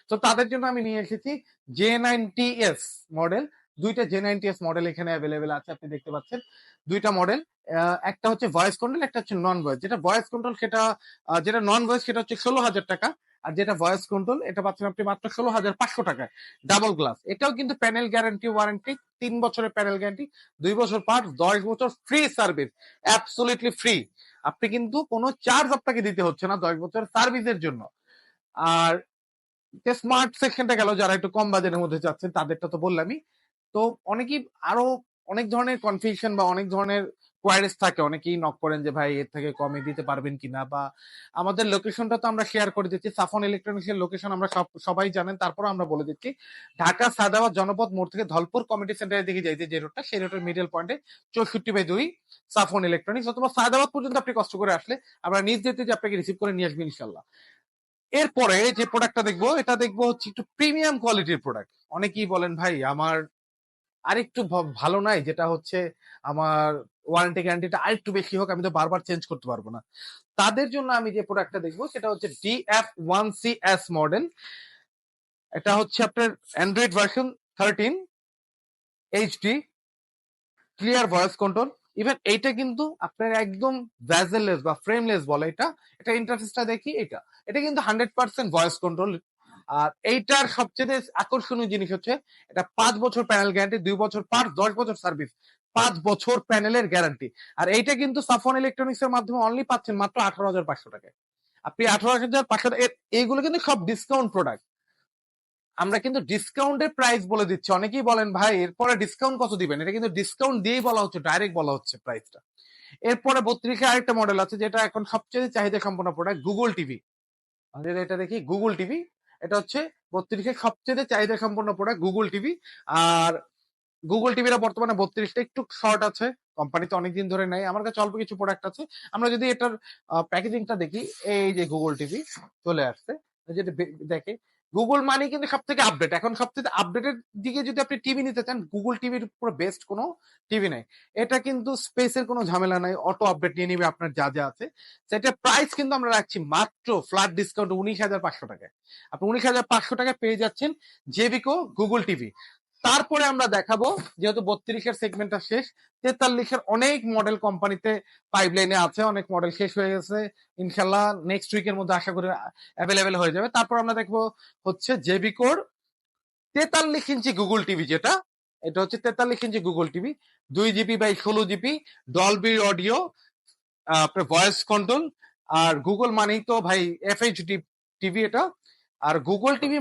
তো তাদের জন্য আমি নিয়ে এসেছি J90S মডেল। দুইটা J90S মডেল এখানে অ্যাভেলেবেল আছে, আপনি দেখতে পাচ্ছেন দুইটা মডেল। একটা হচ্ছে ভয়েস কন্ট্রোল, একটা হচ্ছে নন ভয়েস। যেটা ভয়েস কন্ট্রোল সেটা যেটা নন ভয়েস সেটা হচ্ছে 16,000 টাকা, আর যেটা ভয়েস কন্ট্রোল এটা পাচ্ছেন আপনি মাত্র 16,500 টাকায়, ডাবল গ্লাস। এটাও কিন্তু প্যানেল গ্যারান্টি ওয়ারেন্টি, 3 বছরের প্যানেল গ্যারান্টি, 2 বছর পার্টস, 10 বছর ফ্রি সার্ভিস, অ্যাবসলিউটলি ফ্রি। আপনি কিন্তু কোনো চার্জ আপনাকে দিতে হচ্ছে না 10 বছরের সার্ভিসের জন্য। আর যে স্মার্ট সেকশনটা গেল, যারা একটু কম বাজেটের মধ্যে যাচ্ছেন তাদেরটা তো বললামই। তো অনেকেই আরো অনেক ধরনের কনফিউশন বা অনেক ধরনের কোয়ারিজ থাকে, অনেকেই নক করেন যে ভাই এর থেকে কমে দিতে পারবেন কিনা, বা আমাদের লোকেশনটা তো আমরা শেয়ার করে দিচ্ছি। সাফন ইলেকট্রনিক্স এর লোকেশন আমরা সবাই জানেন, তারপরে আমরা বলে দিচ্ছি ঢাকা সাদাবাদ জনপদ মোড় থেকে ধলপুর কমিটি সেন্টারের দিকে যাইতে যে রোডটা, সেই রোডের মিডল পয়েন্টে 64/2 সাফন ইলেকট্রনিক্স, অথবা সাদাবাদ পর্যন্ত আপনি কষ্ট করে আসলে আমরা নিজ যেতে যে আপনাকে রিসিভ করে নিয়ে আসবো ইনশাল্লাহ। এরপরে যে প্রোডাক্টটা দেখবো, এটা দেখবো হচ্ছে একটু প্রিমিয়াম কোয়ালিটির প্রোডাক্ট। অনেকেই বলেন ভাই আমার আরেকটু ভালো নাই, যেটা হচ্ছে আমার ওয়ারেন্টি গ্যারান্টিটা আরেকটু বেশি হোক, আমি তো বারবার চেঞ্জ করতে পারবো না। তাদের জন্য আমি যে প্রোডাক্টটা দেখবো সেটা হচ্ছে DF1CS মডেল। এটা হচ্ছে আপনার Android version 13 HD, clear voice control. Even এইটা কিন্তু আপনার একদম ভ্যাজেললেস বা ফ্রেমলেস বলে এটা। এটা ইন্টারফেসটা দেখি, এটা কিন্তু 100% ভয়েস কন্ট্রোল। আর এইটার সবচেয়ে আকর্ষণীয় জিনিস হচ্ছে এটা 5 বছর প্যানেল গ্যারান্টি, 2 বছর পার্টস, 10 বছর সার্ভিস, 5 বছর প্যানেলের গ্যারান্টি। আর এইটা কিন্তু সাফন ইলেকট্রনিক্স এর মাধ্যমে অনলি পাচ্ছেন মাত্র 18,500 টাকায়। আপনি 18,500, এইগুলো কিন্তু সব ডিসকাউন্ট প্রোডাক্ট। আমরা কিন্তু ডিসকাউন্টের প্রাইস বলে দিচ্ছি। অনেকেই বলেন ভাই এরপরে ডিসকাউন্ট কত দিবেন, এটা কিন্তু ডিসকাউন্ট দিয়েই বলা হচ্ছে, ডাইরেক্ট বলা হচ্ছে প্রাইসটা। এরপরে 32 আরেকটা মডেল আছে, যেটা এখন সবচেয়ে চাহিদা সম্পন্ন প্রোডাক্ট, গুগল টিভি। আমাদের এটা দেখি গুগল টিভি, এটা হচ্ছে 32 সবচেয়ে চাহিদা সম্পন্ন প্রোডাক্ট গুগল টিভি। আর গুগল টিভিটা বর্তমানে 32টা একটু শর্ট আছে, কোম্পানিতে অনেকদিন ধরে নাই, আমার কাছে অল্প কিছু প্রোডাক্ট আছে। আমরা যদি এটার প্যাকেজিংটা দেখি, এই যে গুগল টিভি চলে আসছে, যেটা দেখে গুগল মানি কিন্তু সব থেকে আপডেট, এখন সবচেয়ে আপডেটের দিকে যদি আপনি টিভি নিতে চান, গুগল টিভির পুরো বেস্ট কোনো টিভি নাই। এটা কিন্তু স্পেসের কোনো ঝামেলা নাই, অটো আপডেট নিয়ে নিবে আপনার যা যা আছে। সেটা প্রাইস কিন্তু আমরা রাখছি মাত্র ফ্ল্যাট ডিসকাউন্ট 19,500 টাকায়। আপনি 19,500 টাকায় পেয়ে যাচ্ছেন জেবিকো গুগল টিভি। তারপরে আমরা দেখাবো, যেহেতু 32 সেগমেন্টটা শেষ, 43 অনেক মডেল কোম্পানিতে পাইপলাইনে আছে, অনেক মডেল শেষ হয়ে গেছে, ইনশাল্লাহ নেক্সট উইকের মধ্যে আশা করি অ্যাভেলেবেল হয়ে যাবে। তারপর আমরা দেখবো হচ্ছে জেবিকোর 43 ইঞ্চি গুগল টিভি, যেটা এটা হচ্ছে 43 inch Google TV, 2GB/16GB, Dolby audio, আপনার ভয়েস কন্ট্রোল। আর গুগল মানেই তো ভাই FHD টিভি এটা। আর গুগল টিভি